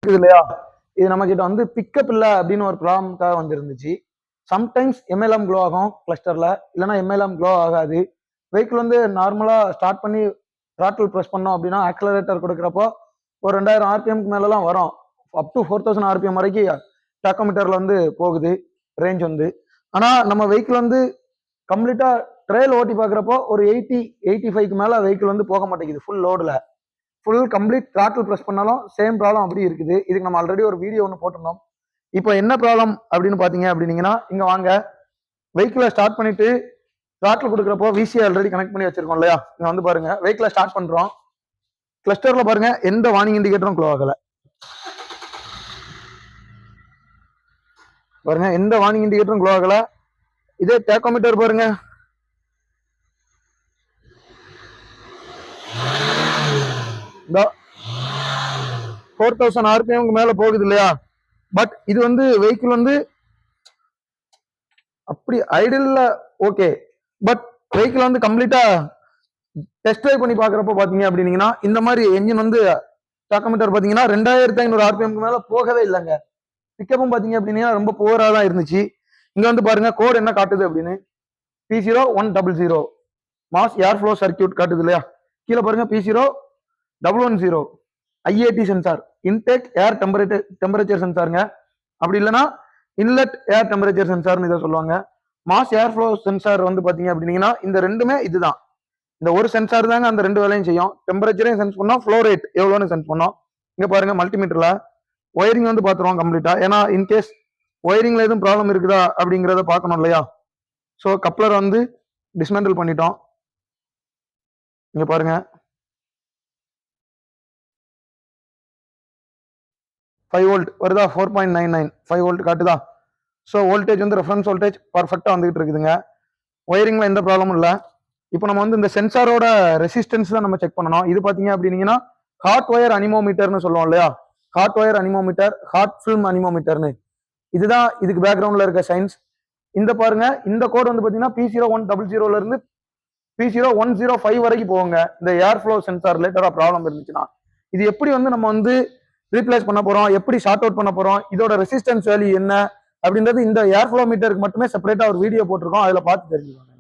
இருக்குது இல்லையா, இது நம்ம கிட்ட வந்து பிக்கப் இல்லை அப்படின்னு ஒரு ப்ராப்ளம்காக வந்துருந்துச்சு. சம்டைம்ஸ் எம்எல்எம் க்ளோ ஆகும் கிளஸ்டர்ல, இல்லைன்னா எம்எல்எம் க்ளோ ஆகாது. வெஹிக்கிள் வந்து நார்மலா ஸ்டார்ட் பண்ணி த்ராட்டில் ப்ரெஸ் பண்ணோம் அப்படின்னா ஆக்சலரேட்டர் கொடுக்குறப்போ ஒரு 2000 ஆர்பிஎம்க்கு மேலலாம் வரும். அப் டு 4000 ஆர்பிஎம் வரைக்கும் டாக்கோமீட்டர்ல வந்து போகுது ரேஞ்ச் வந்து. ஆனா நம்ம வெஹிக்கிள் வந்து கம்ப்ளீட்டா ட்ரெயில் ஓட்டி பார்க்குறப்போ ஒரு 80-85க்கு மேல வெஹிக்கிள் வந்து போக மாட்டேங்குது ஃபுல் லோடுல. ஃபுல் கம்ப்ளீட் த்ராட்டில் ப்ரெஸ் பண்ணாலும் சேம் ப்ராப்ளம் அப்படி இருக்குது. இதுக்கு நம்ம ஆல்ரெடி ஒரு வீடியோ ஒன்று போட்டிருந்தோம். இப்போ என்ன ப்ராப்ளம் அப்படின்னு பாத்தீங்க அப்படின்னீங்கன்னா, இங்க வாங்க, வெஹிக்கிளை ஸ்டார்ட் பண்ணிட்டு த்ராட்டில் கொடுக்குறப்போ விசி ஆல்ரெடி கனெக்ட் பண்ணி வச்சிருக்கோம் இல்லையா, இங்க வந்து பாருங்க வெஹிக்கிளை ஸ்டார்ட் பண்றோம். கிளஸ்டர்ல பாருங்க எந்த வார்னிங் இண்டிகேட்டரும் க்ளோ ஆகல. பாருங்க எந்த வார்னிங் இண்டிகேட்டரும் க்ளோ ஆகல. இதே டேக்கோமீட்டர் பாருங்க, இந்த 4000 ஆர்பிஎம்க்கு மேல போகுது இல்லையா. பட் இது வந்து வெஹிக்கிள் வந்து அப்படி ஐடியல்ல ஓகே, பட் வெஹிக்கிள் வந்து கம்ப்ளீட்டா டெஸ்ட் ட்ரைவ் பண்ணி பாக்குறப்ப பாத்தீங்க அப்படின்னீங்கன்னா இந்த மாதிரி என்ஜின் வந்து டாக்கோமீட்டர் பாத்தீங்கன்னா 2500 ஆர்பிஎம்க்கு மேல போகவே இல்லைங்க. பிக்கப்பும் பாத்தீங்க அப்படின்னா ரொம்ப புவரா தான் இருந்துச்சு. இங்க வந்து பாருங்க கோட் என்ன காட்டுது அப்படின்னு, P0100 மாஸ் ஏர் ஃப்ளோ சர்க்கியூட் காட்டுது இல்லையா. கீழே பாருங்க P0110 IAT sensor, intake air temperature சென்சாருங்க. அப்படி இல்லைன்னா இன்லெட் ஏர் டெம்பரேச்சர் சென்சார்னு இதை சொல்லுவாங்க. மாஸ் ஏர் ஃப்ளோ சென்சார் வந்து பாத்தீங்க அப்படின்னீங்கன்னா இந்த ரெண்டுமே இதுதான். இந்த ஒரு சென்சார் தாங்க அந்த ரெண்டு வேலையும் செய்யும். டெம்பரேச்சரையும் சென்ஸ் பண்ணோம், ஃப்ளோ ரேட் எவ்வளோன்னு சென்ஸ் பண்ணோம். இங்க பாருங்க மல்டிமீட்டர்ல ஒயரிங் வந்து பாத்துருவோம் கம்ப்ளீட்டா. ஏன்னா இன்கேஸ் ஒயரிங்ல எதுவும் ப்ராப்ளம் இருக்குதா அப்படிங்கிறத பார்க்கணும் இல்லையா. ஸோ கப்ளர் வந்து டிஸ்மேண்டில் பண்ணிட்டோம். இங்க பாருங்க 5 வோல்ட் வருதா, 4.99 5 வோல்ட் காட்டுதா. ஸோ வோல்டேஜ் வந்து ரெஃபரன்ஸ் வோல்டேஜ் பர்ஃபெக்டா வந்துகிட்டு இருக்குதுங்க. ஒயரிங்ல எந்த ப்ராப்ளமும் இல்லை. இப்போ நம்ம வந்து இந்த சென்சாரோட ரெசிஸ்டன்ஸ் தான் நம்ம செக் பண்ணணும். இது பாத்தீங்க அப்படின்னீங்கன்னா ஹாட் ஒயர் அனிமோமீட்டர்னு சொல்லுவோம் இல்லையா, hot wire anemometer, hot film அனிமோமீட்டர்னு. இதுதான் இதுக்கு பேக்ரவுண்ட்ல இருக்க சயின்ஸ். இந்த பாருங்க இந்த கோட் வந்து பாத்தீங்கன்னா P0100 இருந்து P0105 வரைக்கும் போவாங்க. இந்த ஏர் ஃப்ளோ சென்சார் ரிலேட்டடா ப்ராப்ளம் இருந்துச்சுன்னா இது எப்படி வந்து நம்ம வந்து ரீப்ளேஸ் பண்ண போறோம், எப்படி ஷார்ட் அவுட் பண்ண போறோம், இதோட ரெசிஸ்டன்ஸ் வேல்யூ என்ன அப்படின்றது இந்த ஏர் ஃப்ளோ மீட்டருக்கு மட்டுமே செப்பரேட்டா ஒரு வீடியோ போட்டிருக்கோம், அதுல பார்த்து தெரிஞ்சுக்கோங்க.